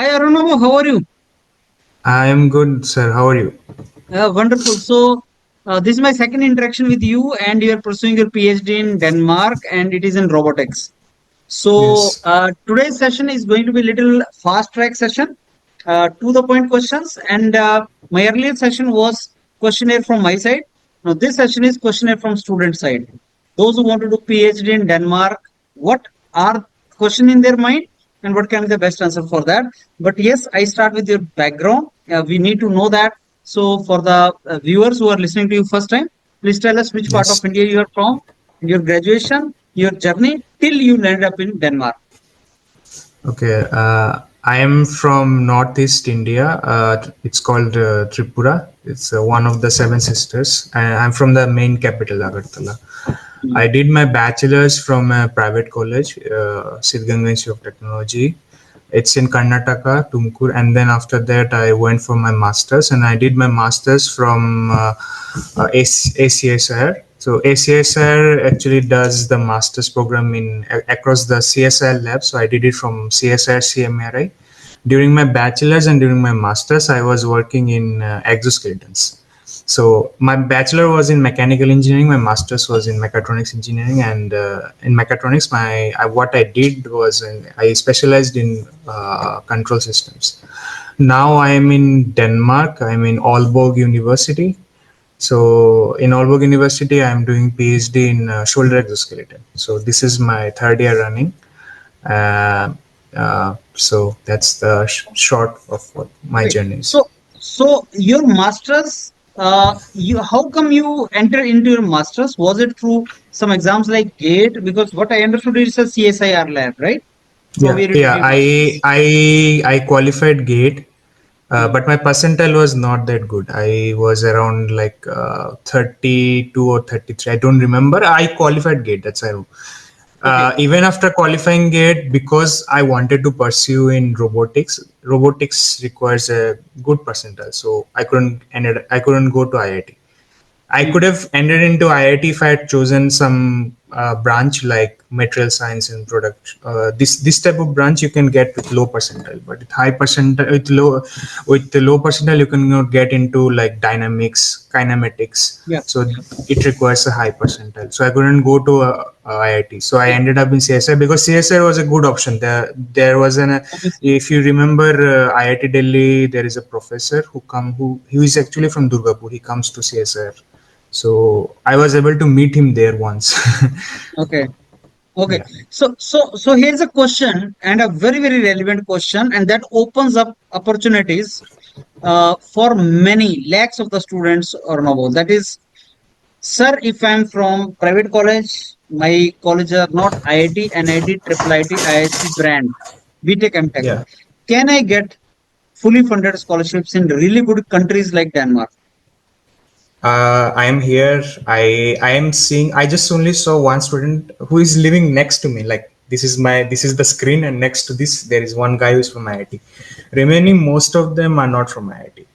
Hi Arunabha, how are you? I am good, sir. How are you? Wonderful. This is my second interaction with you, and you are pursuing your PhD in Denmark, and it is in robotics. Yes. Today's session is going to be a little fast track session, to the point questions. And my earlier session was questionnaire from my side. Now, this session is questionnaire from student side. Those who want to do PhD in Denmark, what are question in their mind and what can be the best answer for that? But yes, I start with your background. We need to know that. So, for the viewers who are listening to you first time, please tell us which part of Yes. India you are from, your graduation, your journey till you landed up in Denmark. Okay. I am from Northeast India. It's called Tripura. It's one of the seven sisters. I'm from the main capital, Agartala. Mm. I did my bachelor's from a private college, Siddhganga Institute of Technology. It's in Karnataka, Tumkur, and then after that I went for my masters, and I did my masters from ACSR. So ACSR actually does the masters program in across the CSIR lab. So I did it from CSIR CMRI. During my bachelor's and during my masters, I was working in exoskeletons. So my bachelor was in mechanical engineering, my master's was in mechatronics engineering, and in mechatronics, what I did was I specialized in control systems. Now I am in Denmark. I'm in Aalborg University. So in Aalborg University, I am doing PhD in shoulder exoskeleton. So this is my third year running. Uh, so that's the short of what my Okay. journey is. So your masters, you how come you enter into your masters? Was it through some exams like GATE? Because what I understood is a CSIR lab, right? From Yeah, where you did yeah. your I masters. I I qualified GATE, Hmm. but my percentile was not that good. I was around like 32 or 33. I don't remember. I qualified GATE. That's I know. Okay. Even after qualifying GATE, because I wanted to pursue in robotics. Robotics requires a good percentile, so I couldn't go to IIT. I Hmm. could have ended into IIT if I had chosen some branch like material science and product. This type of branch you can get with low percentile, but with high percentile with the low percentile you can not get into like dynamics, kinematics. Yeah. So it requires a high percentile. So I couldn't go to IIT. So I Yeah. ended up in CSI because CSI was a good option. There was an Obviously. if you remember IIT Delhi, there is a professor who he is actually from Durgapur. He comes to CSI, so I was able to meet him there once. Okay. Okay. Yeah. So here's a question and a very, very relevant question, and that opens up opportunities for many lakhs of the students or no. That is, sir, if I'm from private college, my college are not IIT, NIT, Triple IT, IIT brand, BTech, MTech. Yeah. Can I get fully funded scholarships in really good countries like Denmark? I am here. I am seeing. I just only saw one student who is living next to me. Like this is the screen, and next to this there is one guy who is from IIT. Remaining most of them are not from IIT.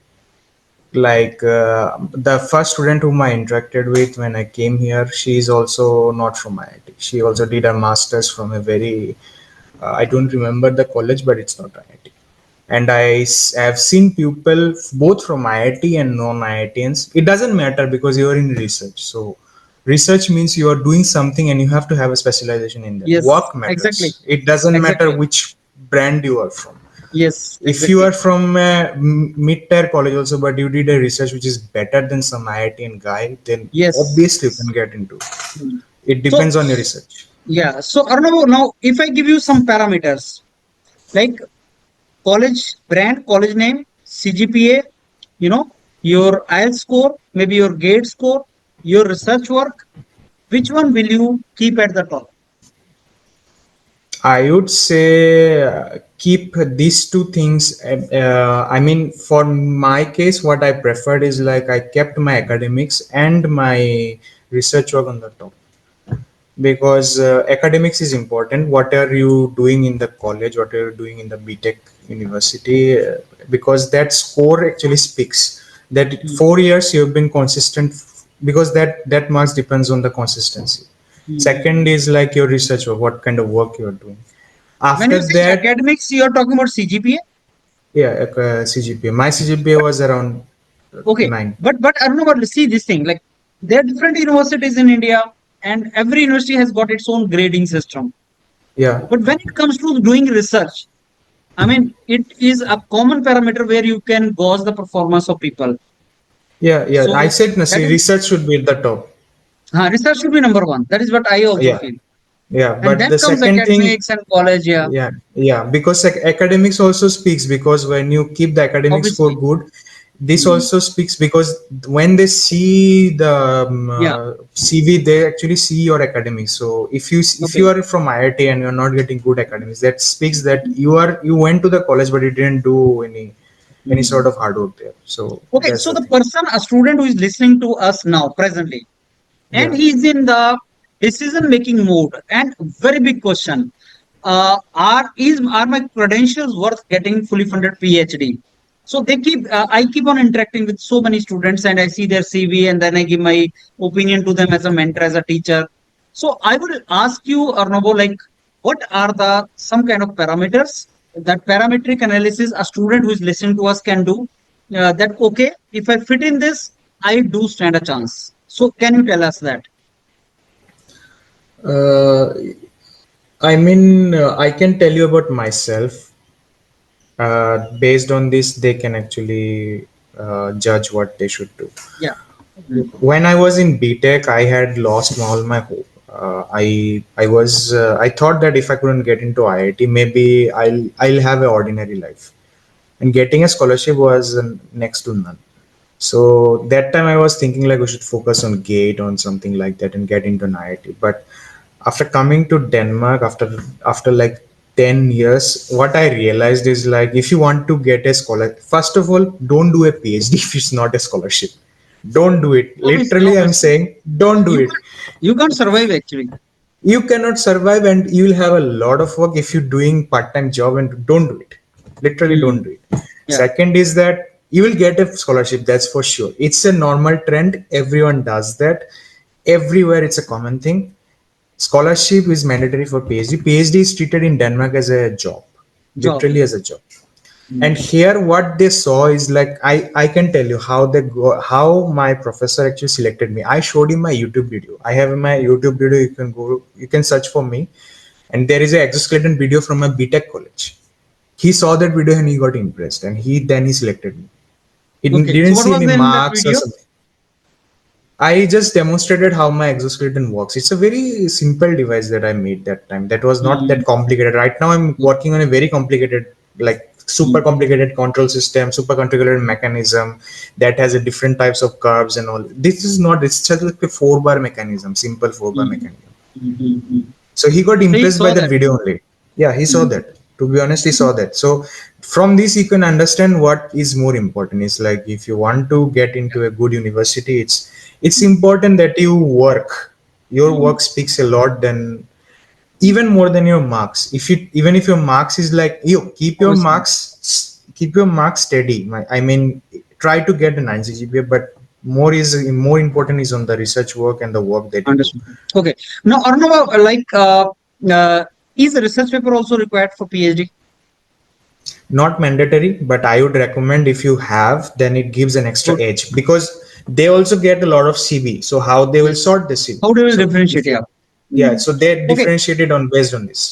Like the first student whom I interacted with when I came here, she is also not from IIT. She also did a master's from a very I don't remember the college, but it's not IIT. And have seen people both from IIT and non-IITians. It doesn't matter because you are in research. So research means you are doing something and you have to have a specialization in that. Yes, Work exactly. matters. It doesn't matter Exactly. which brand you are from. Yes, If you exactly. are from a mid-tier college also, but you did a research which is better than some IITian guy, then obviously you Yes. can get into. Hmm. It So, depends on your research. yeah. So, Arnav, now if I give you some parameters like college brand, college name, CGPA, you know, your IELTS score, maybe your GATE score, your research work, which one will you keep at the top? I would say keep these two things. I mean, for my case, what I preferred is like I kept my academics and my research work on the top because academics is important. What are you doing in the college? What are you doing in the BTech university? Because that score actually speaks that Hmm. 4 years you have been consistent because that marks depends on the consistency. Hmm. Second is like your research work, what kind of work you're doing When after you say that. academics, you are talking about CGPA? Yeah, CGPA. My CGPA was around Okay, 9. but I don't know, but see this thing, like there are different universities in India, and every university has got its own grading system. Yeah, But when it comes to doing research, I mean, it is a common parameter where you can gauge the performance of people. yeah, yeah. I So said, no, that see, is research should be at the top. research should be number one. That is what I also Yeah, feel. yeah. And But then the comes second thing, academics and college. Yeah, yeah, yeah, because academics also speaks, because when you keep the academic score obviously. good, this Mm, also speaks, because when they see the yeah. CV, they actually see your academics. So if you Okay. are from IIT and you're not getting good academics, that speaks that Mm, you went to the college but you didn't do any sort mm. of hard work there. So Okay. that's So the the thing. person, a student who is listening to us now presently, and Yeah. he is in the decision making mode, and very big question, are my credentials worth getting fully funded PhD? So I keep on interacting with so many students, and I see their CV, and then I give my opinion to them as a mentor, as a teacher. So I would ask you, Arnabo, like, what are the some kind of parameters that parametric analysis a student who is listening to us can do, that okay, if I fit in this, I do stand a chance. So can you tell us that? Uh, I mean, I can tell you about myself. Based on this, they can actually judge what they should do. Yeah. Mm. When I was in BTech, I had lost all my hope. I thought that if I couldn't get into IIT, maybe I'll have an ordinary life, and getting a scholarship was next to none. So that time I was thinking like we should focus on GATE on something like that and get into an IIT. But after coming to Denmark, after like 10 years, what I realized is like if you want to get a scholarship, first of all, don't do a PhD if it's not a scholarship. Don't do it. Obviously, Literally, I'm obviously. saying don't do You it. can't you can't survive actually. You cannot survive and you will have a lot of work if you're doing part-time job, and don't do it. Literally don't Mm. do it. Yeah. Second is that you will get a scholarship, that's for sure. It's a normal trend, everyone does that everywhere, it's a common thing. Scholarship is mandatory for PhD is treated in Denmark as a job, Job. literally as a job. And Mm. here what they saw is like I can tell you how my professor actually selected me. I showed him my YouTube video. I have my YouTube video, you can search for me, and there is a exoskeleton video from my BTech college. He saw that video and he got impressed, and he selected me. He Okay. So didn't what see was any there in that marks or video? something. I just demonstrated how my exoskeleton works. It's a very simple device that I made that time. That was not Mm. that complicated. Right now, I'm working on a very complicated, like super Mm. complicated control system, super complicated mechanism that has a different types of curves and all. This is not. It's just like a 4 bar mechanism, simple 4 bar Mm. mechanism. Mm. Mm. Mm. So he got So you impressed by saw that that. video only. Yeah, he saw Mm. that. To be honest, he saw that. So from this, you can understand what is more important. It's like if you want to get into a good university, it's important that you work. Your Mm. work speaks a lot than even more than your marks. Even if your marks is like you Obviously. keep your marks steady. I mean, try to get a 9 CGPA, but more important is on the research work and the work that you do. Understood. Okay. Now, Arnava, uh, is a research paper also required for PhD? Not mandatory, but I would recommend if you have, then it gives an extra Good. edge, because they also get a lot of CV. So how they will Yes. sort the CV? How do you So differentiate? if Yeah. you, yeah, Mm. so they Okay. differentiated on based on this.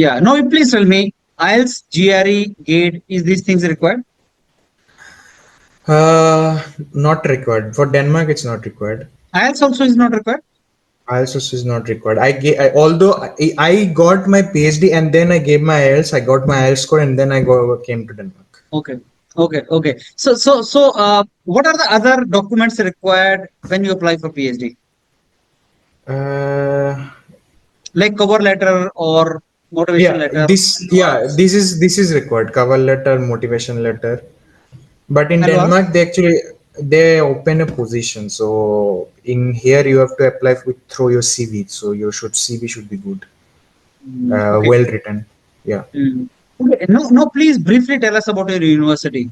Yeah. Now, please tell me, IELTS, GRE, GATE, is these things required? Uh, Not required for Denmark. It's not required. IELTS also is not required. IELTS is not required. Although I got my PhD and then I gave my IELTS. I got my IELTS score and then came to Denmark. Okay. Okay. Okay. What are the other documents required when you apply for PhD? Uh, Like cover letter or motivation letter, this is required. Cover letter, motivation letter. But in and what? Denmark, they open a position. So in here, you have to apply through your CV. So your CV should be good, Mm, okay. well written. Yeah. Mm. Okay. No, no, please briefly tell us about your university.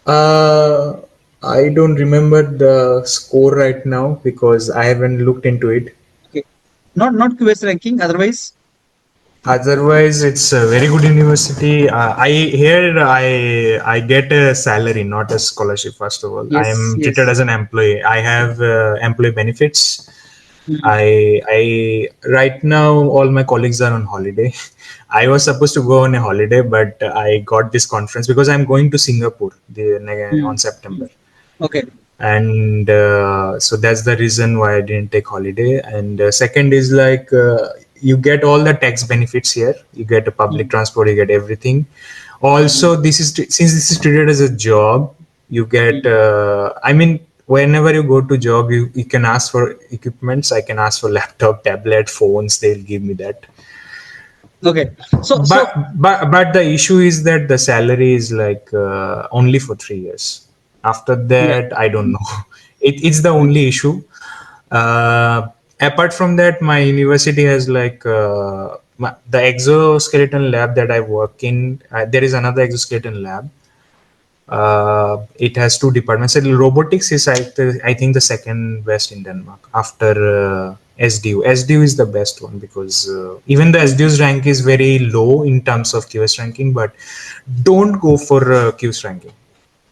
Uh, I don't remember the score right now because I haven't looked into it. Okay. Not QS ranking, otherwise. Otherwise, it's a very good university. I get a salary, not a scholarship. First of all, I Yes, am treated yes. as an employee. I have employee benefits. Mm, I right now all my colleagues are on holiday. I was supposed to go on a holiday, but I got this conference because I'm going to Singapore on mm, September, mm. Okay. and so that's the reason why I didn't take holiday. And second is like you get all the tax benefits here. You get a public Mm, transport, you get everything. mm, Also, since this is treated as a job, you get. mm. I mean, whenever you go to job, you can ask for equipments. I can ask for laptop, tablet, phones. They'll give me that. Okay. So But the issue is that the salary is like only for 3 years. After yeah. that, I don't Mm, know. It's the mm. only issue. Apart from that, my university has like the exoskeleton lab that I work in. There is another exoskeleton lab. It has two departments. And robotics is I think the second best in Denmark after SDU. SDU is the best one because even the Mm. SDU's rank is very low in terms of QS ranking, but don't go for QS ranking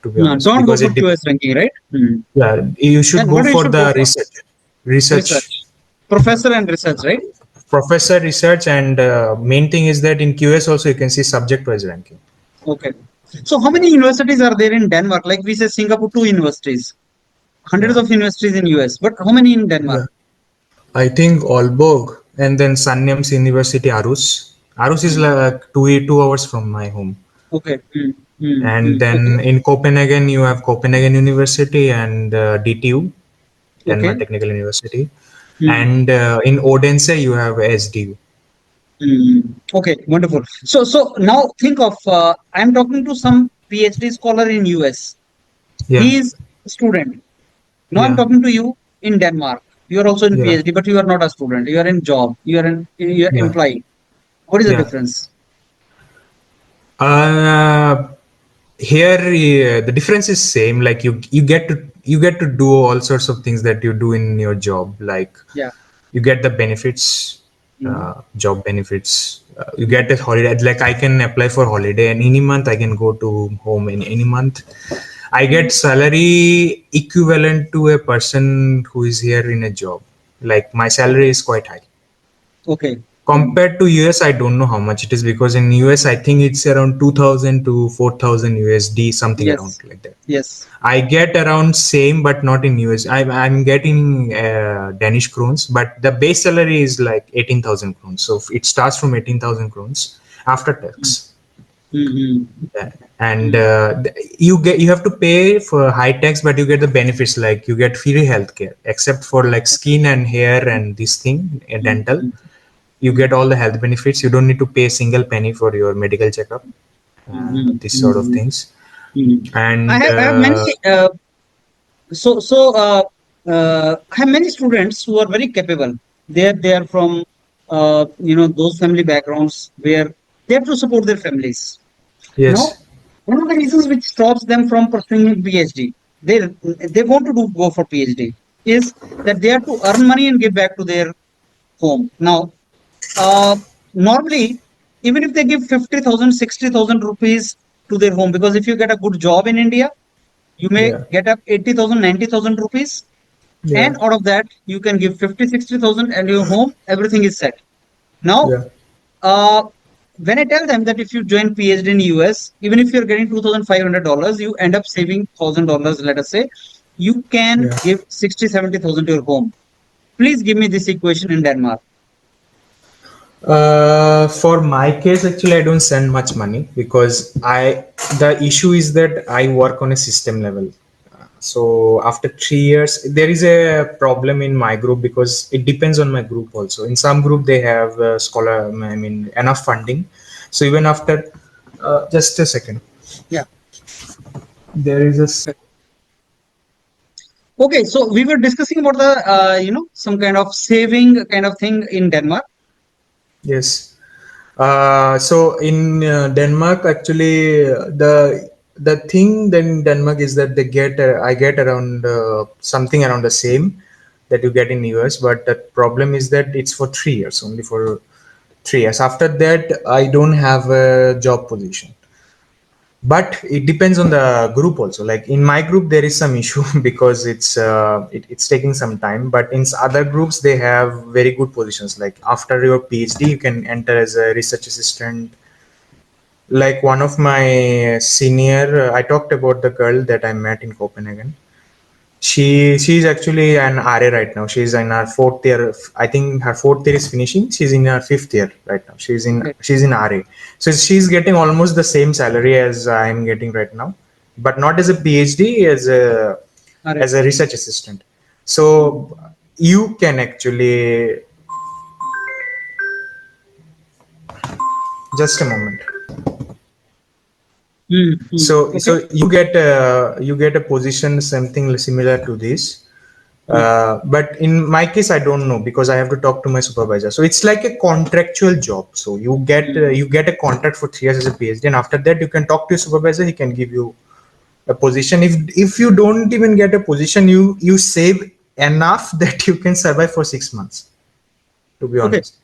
to be No, honest don't go because for QS ranking, right? Mm. yeah, you should And go what you for should go the for? research Research. Professor and research, right? professor research, and main thing is that in QS also you can see subject wise ranking. Okay. So how many universities are there in Denmark? Like we say Singapore, two universities. Hundreds Yeah, of universities in US, but how many in Denmark? yeah. I think Aalborg and then Sanyams University Aarhus. Aarhus is Mm. like 2 hours from my home. Okay. Mm. Mm. And Mm. Okay. then in Copenhagen, you have Copenhagen University and DTU, Denmark Okay. Technical University. Mm. And in Odense, you have SDU. Mm. Okay. Wonderful. So now think of I'm talking to some PhD scholar in US. Yeah, He is a student. Now I'm yeah, talking to you in Denmark. You are also in yeah, PhD, but you are not a student. You are in job. You are yeah, employee. What is the yeah. difference? Uh, Here the difference is same. Like you get to do all sorts of things that you do in your job. Like Yeah. you get the benefits, Mm. job benefits. You get Mm. a holiday. Like I can apply for holiday, and any month I can go to home in any month. I Mm. get salary equivalent to a person who is here in a job. Like my salary Okay. is quite high Okay. Mm. compared to US. I don't know how much it is because in US I think it's around 2,000 to 4,000 USD, something around Yes. like that. Yes. I get around same, but not in US. I'm getting Danish krones, but the base salary is like 18,000 krones. So it starts from 18,000 krones after Mm. tax. Mm. Yeah. And Mm. you have to pay for high tax, but you get the benefits like you get free healthcare, except for like Okay. skin and hair and this thing, Mm. dental. Mm. You Mm. get all the health benefits. You don't need to pay a single penny for your medical checkup, Mm. these sort of Mm. things. Mm. And I have many I have many students who are very capable. They are from those family backgrounds where they have to support their families. Now, yes, one of the reasons which stops them from pursuing PhD, they want to go for PhD, is that they have to earn money and give back to their home. Now, uh, normally, even if they give 50,000, 60,000 rupees to their home, because if you get a good job in India, you may yeah, get up 80,000, 90,000 rupees, yeah, and out of that, you can give 50, 60,000, and your home, everything is set. Now, yeah, uh, when I tell them that if you join PhD in US, even if you're getting $2,500, you end up saving $1,000, let us say, you can yeah. give 60, 70,000 to your home. Please give me this equation in Denmark. For my case, actually, I don't send much money because the issue is that I work on a system level. So after 3 years, there is a problem in my group because it depends on my group also. In some group, they have I mean, enough funding. So even after, just a second, Yeah. there is a Okay, so we were discussing about the some kind of saving kind of thing in Denmark. yes. So in Denmark, actually, the thing then in Denmark is that I get around something around the same that you get in US, but the problem is that it's for 3 years only for 3 years. After that, I don't have a job position. But it depends on the group also. Like in my group, there is some issue because it's taking some time. But in other groups, they have very good positions. Like after your PhD, you can enter as a research assistant. Like one of my senior, I talked about the girl that I met in Copenhagen. She's actually an RA right now. She's in her fourth year. I think her fourth year is finishing. She's in her fifth year right now. Okay, She's in RA. So she's getting almost the same salary as I'm getting right now, but not as a PhD, all right. as a research assistant. Mm, So you can actually, just a moment. So okay. you get a position something similar to this. Mm, But in my case, I don't know because I have to talk to my supervisor. So it's like a contractual job. So mm. you get a contract for 3 years as a PhD, and after that, you can talk to your supervisor. He can give you a position. If you don't even get a position, you save enough that you can survive for 6 months. To be Okay. honest,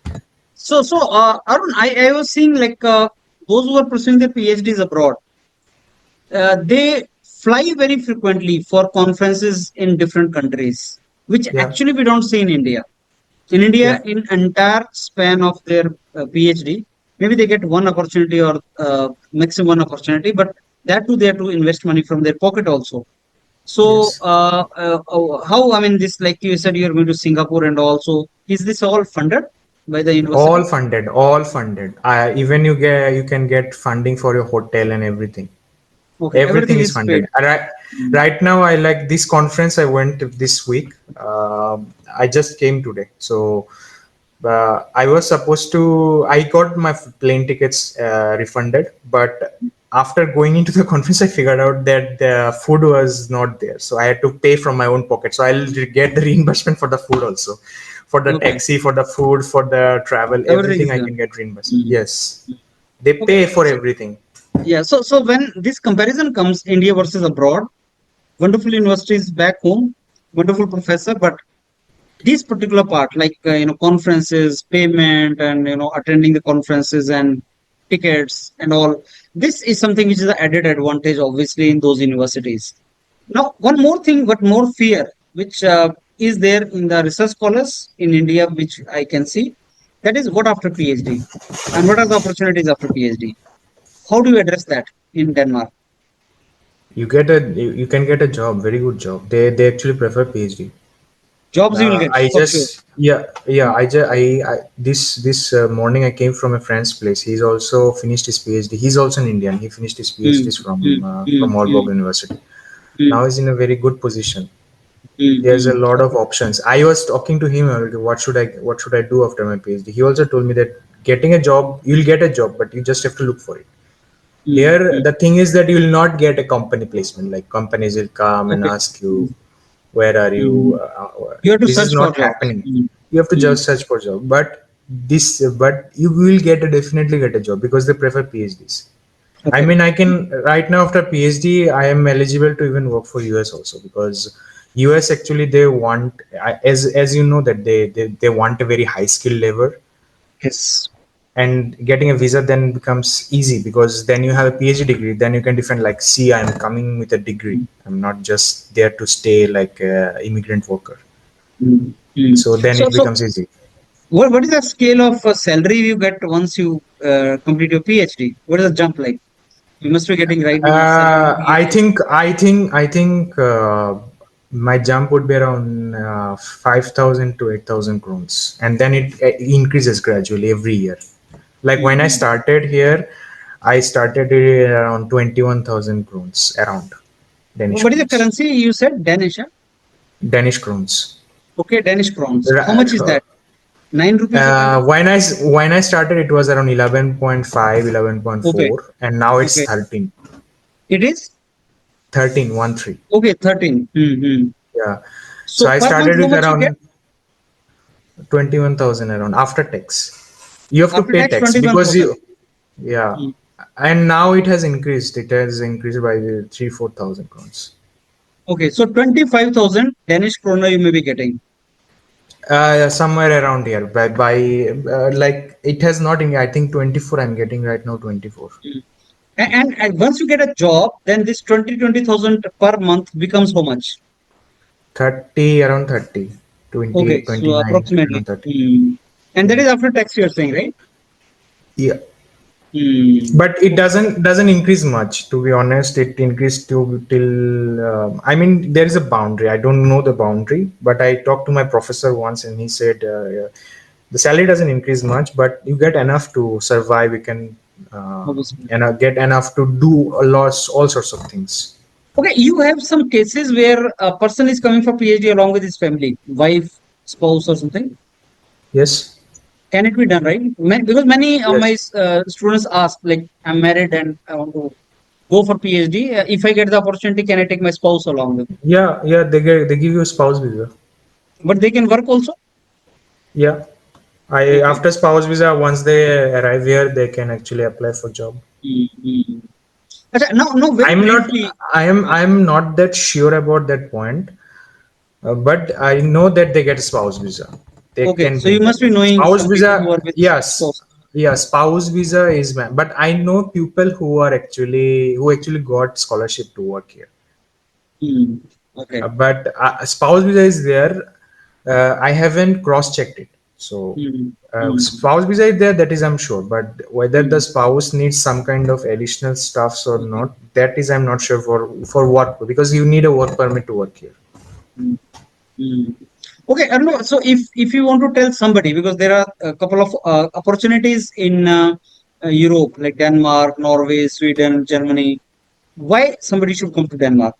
Arun, I was seeing like those who are pursuing their PhDs abroad, they fly very frequently for conferences in different countries, which yeah, actually we don't see in India. In yeah. India, in entire span of their PhD, maybe they get one opportunity or maximum one opportunity, but that too they have to invest money from their pocket also. So, Yes. how, I mean, this, like you said, you're going to Singapore and also, is this all funded by the All university? funded, all funded. Even you can get funding for your hotel and everything. Okay, Everything everything is is paid. funded. Mm, Right now, I like this conference I went to this week. I just came today. So I was supposed to, I got my plane tickets refunded, but after going into the conference, I figured out that the food was not there. So I had to pay from my own pocket. So I'll get the reimbursement for the food also, for the okay, taxi, for the food, for the travel, everything everything is I done. can get reimbursement. Mm, Yes. mm. They Okay, pay for so, everything. yeah, so when this comparison comes, India versus abroad, wonderful universities back home, wonderful professor, but this particular part, like conferences, payment, and attending the conferences and tickets and all, this is something which is an added advantage, obviously, in those universities. Now, one more thing, but more fear, which is there in the research scholars in India, which I can see, that is what after PhD, and what are the opportunities after PhD? How do you address that in Denmark? You can get a job, very good job. They actually prefer PhD. Jobs you will get I for sure. just yeah I this morning I came from a friend's place. He's also finished his PhD. He's also an Indian. He finished his Mm, PhDs mm, from mm, Aalborg mm, University. Now mm, he's in a very good position. There's a mm, lot of options. I was talking to him, what should I do after my PhD. He also told me that getting a job, you'll get a job, but you just have to look for it. mm, Here mm. the thing is that you will not get a company placement. Like companies will come and Okay. ask you, Mm, where are you, mm. You have to this is search for not jobs. happening. Mm, You have to mm. just search for job. But you will definitely get a job because they prefer PhDs. I Okay. mean, I can right now after PhD I am eligible to even work for US also, because US actually they want, as you know, that they want a very high skilled labor. Yes. And getting a visa then becomes easy because then you have a PhD degree. Then you can defend like, see, I'm coming with a degree. Mm, I'm not just there to stay like a immigrant worker. mm, mm. So then So, it so becomes easy. what is the scale of salary you get once you complete your PhD? What is the jump like? You must be getting right now salary PhD. I think my jump would be around 5,000 to 8,000 crowns, and then it increases gradually every year. Like when I Mm-hmm. started here, I started it around 21,000 crowns, around Danish What is the crowns. currency you said? Danish, huh? Danish crowns. Okay, Danish crowns. How much is Ra- that? 9 rupees or something? when I started, it was around 11.5, eleven point Okay, four, and now it's okay. 13, It is 13, 1 3. okay. 13. Mm-hmm. Yeah. So So I per month, started how with much you get? around 21,000 around after tax. You have to After pay tax, tax because 21,000. yeah. And now it has increased. It has increased by 3, 4,000 crowns. Okay, so 25,000 Danish krona you may be getting. Somewhere around here by like it has not in, I think 24 I'm getting right now 24. Mm. And once you get a job, then this 20,000 per month becomes how much? 30 around 30 Okay, 28 so 29 approximately. around 30. And that Yeah. is after tax, you're saying, right? Yeah, Hmm. but it doesn't increase much, to be honest. It increased to till I mean there is a boundary. I don't know the boundary, but I talked to my professor once and he said yeah, the salary doesn't increase much, but you get enough to survive. You can Obviously. and get enough to do a lot, all sorts of things. Okay, you have some cases where a person is coming for PhD along with his family, wife, spouse, or something. Yes. Can it be done, right? Because many of my Yes. students ask, like, I'm married and I want to go for PhD. If I get the opportunity, can I take my spouse along with? Yeah, yeah, they give you a spouse visa. But they can work also. Yeah. I Okay. after spouse visa, once they arrive here, they can actually apply for job. Mm-hmm. Now, no, very I'm not. briefly. I'm not that sure about that point, but I know that they get a spouse visa. They Okay, can so you bring must be them. knowing Spouse some people visa, who are with yes, spouse. yeah. Spouse visa is, but I know people who actually got scholarship to work here. Mm. Okay. But spouse visa is there. I haven't cross checked it. So Mm. Mm. spouse visa is there. That is I'm sure. But whether the Mm. spouse needs some kind of additional stuffs or Okay. not, that is I'm not sure for what, because you need a work permit to work here. Mm. Mm. Okay, I don't know. So if you want to tell somebody, because there are a couple of opportunities in Europe, like Denmark, Norway, Sweden, Germany, why somebody should come to Denmark?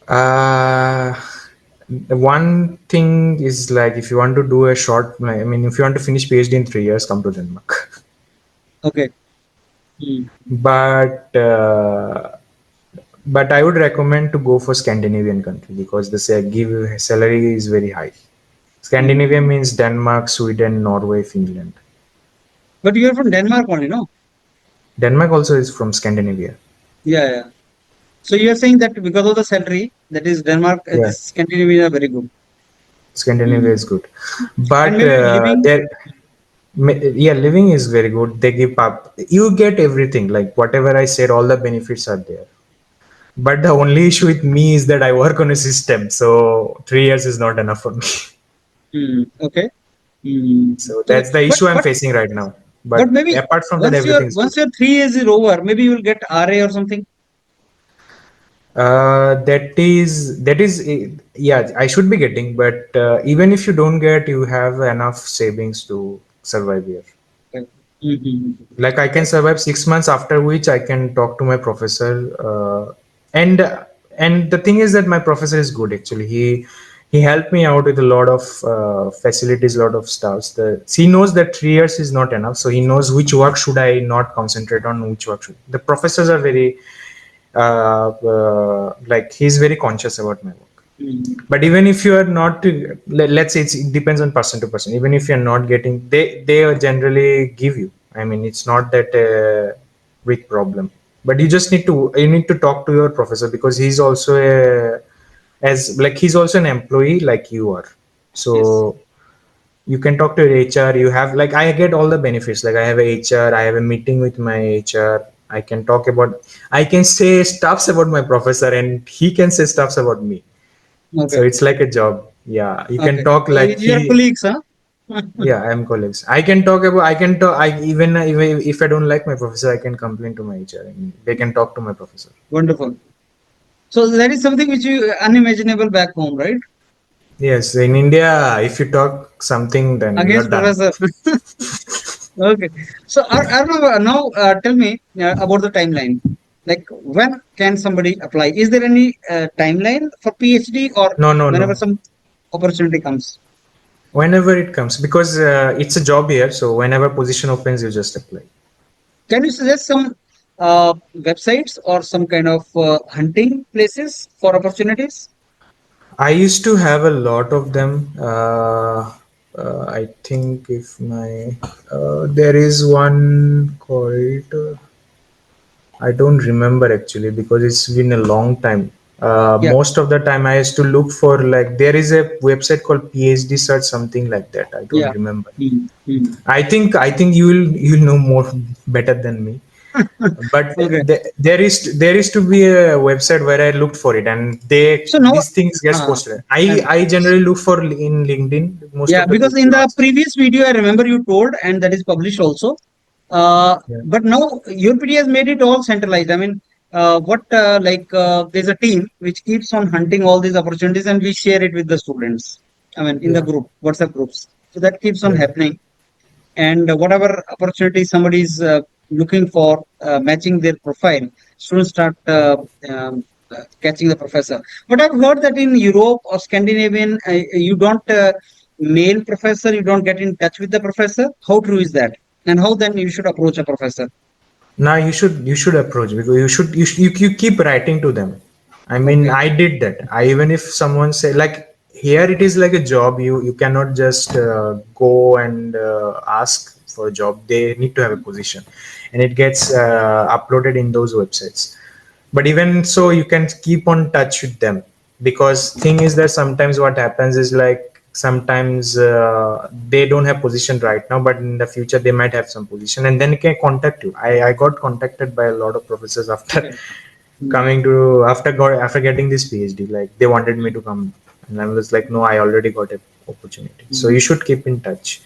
Uh, one thing is like if you want to do a short, I mean, if you want to finish PhD in 3 years, come to Denmark. Okay. Mm. But but I would recommend to go for Scandinavian country because the give salary is very high. Scandinavia Mm. means Denmark, Sweden, Norway, Finland. But you are from Denmark only, no? Denmark also is from Scandinavia. Yeah, yeah. So you are saying that because of the salary, that is Denmark, Yeah, this Scandinavia are very good. Scandinavia Mm. is good, And but maybe living. there, yeah, living is very good. They give up. You get everything. Like whatever I said, all the benefits are there. But the only issue with me is that I work on a system, so 3 years is not enough for me. Okay. Mm. So Okay. that's the But issue I'm but facing right now. but But maybe apart from that, everything is good. once your 3 years is over, maybe you will get RA or something. That is yeah, I should be getting, but even if you don't get, you have enough savings to survive here. Okay. Mm-hmm. Like I can Okay. survive 6 months, after which I can talk to my professor. And the thing is that my professor is good actually. He helped me out with a lot of facilities, a lot of stuffs. He knows that 3 years is not enough, so he knows which work should I not concentrate on, which work should. The professors are very like he's very conscious about my work. Mm. But even if you are not, let's say it depends on person to person. Even if you're not getting, they generally give you. I mean, it's not that big problem. But you need to talk to your professor because he's also a as like he's also an employee like you are. Yes. So you can talk to your HR. You have, like, I get all the benefits. Like I have a HR, I have a meeting with my HR. I can talk about, I can say stuffs about my professor and he can say stuffs about me. So Okay. it's like a job. Yeah, you can Okay. talk So like your he. colleagues, huh? Yeah, I'm colleagues. I can talk about. I can talk. Even if I don't like my professor, I can complain to my HR, and they can talk to my professor. Wonderful. So that is something which you unimaginable back home, right? Yes, in India, if you talk something, then you're Against done. professor. Okay. So Arnav, now tell me about the timeline. Like when can somebody apply? Is there any timeline for PhD or No, no, whenever no. some opportunity comes? Whenever it comes, because it's a job here, so whenever position opens, you just apply. Can you suggest some websites or some kind of hunting places for opportunities? I used to have a lot of them. I think if my there is one called. I don't remember actually because it's been a long time. Yeah, Most of the time I used to look for, like, there is a website called PhD search, something like that. I don't yeah. remember. Mm. I think you'll know more better than me. But Okay. there is to be a website where I looked for it, and they So now, these things gets uh, posted. and I generally look for in LinkedIn. Most yeah, of the because in people the ask. previous video, I remember you told, and that is published also. Yeah, But now UPT has made it all centralized. I mean, there's a team which keeps on hunting all these opportunities, and we share it with the students. I mean, in the yeah, group, WhatsApp groups. So that keeps on yeah. happening, and whatever opportunity somebody is looking for, matching their profile, students start catching the professor. But I've heard that in Europe or Scandinavian, you don't mail professor, you don't get in touch with the professor. How true is that? And how then you should approach a professor? Now you should approach, because you keep writing to them. I mean, Okay. I did that. I Even if someone say, like, here it is like a job, you cannot just go and ask for a job. They need to have a position, and it gets uploaded in those websites. But even so, you can keep on touch with them, because thing is that sometimes what happens is, like, sometimes they don't have position right now, but in the future they might have some position, and then they can contact you. I got contacted by a lot of professors after Okay. Hmm. coming to after getting this PhD. Like, they wanted me to come, and I was like, no, I already got a opportunity. So you Hmm. should keep in touch.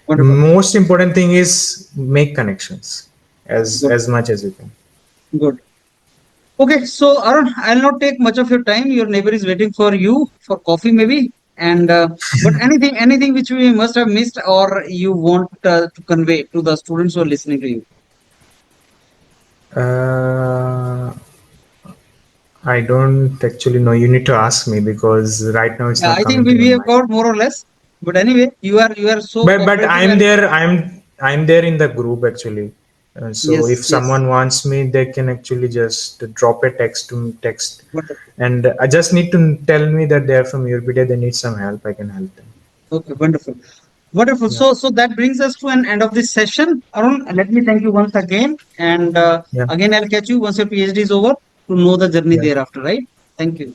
Wonderful. Most important thing is make connections Good. as much as you can. Good. Okay, so Arun, I'll not take much of your time. Your neighbor is waiting for you for coffee, maybe. And but anything which we must have missed, or you want to convey to the students who are listening to you. Uh, I don't actually know. You need to ask me, because right now it's Yeah, not I think coming to we my have mind. covered more or less. But anyway, you are so But cooperative, I'm and there. I'm there in the group actually. So yes, if yes, someone wants me, they can actually just drop a text, wonderful. and I just need to tell me that they're from UPD. They need some help. I can help them. Okay, wonderful, wonderful. Yeah. So that brings us to an end of this session. Arun, let me thank you once again, and Yeah. again I'll catch you once your PhD is over to know the journey Yeah. thereafter. Right? Thank you.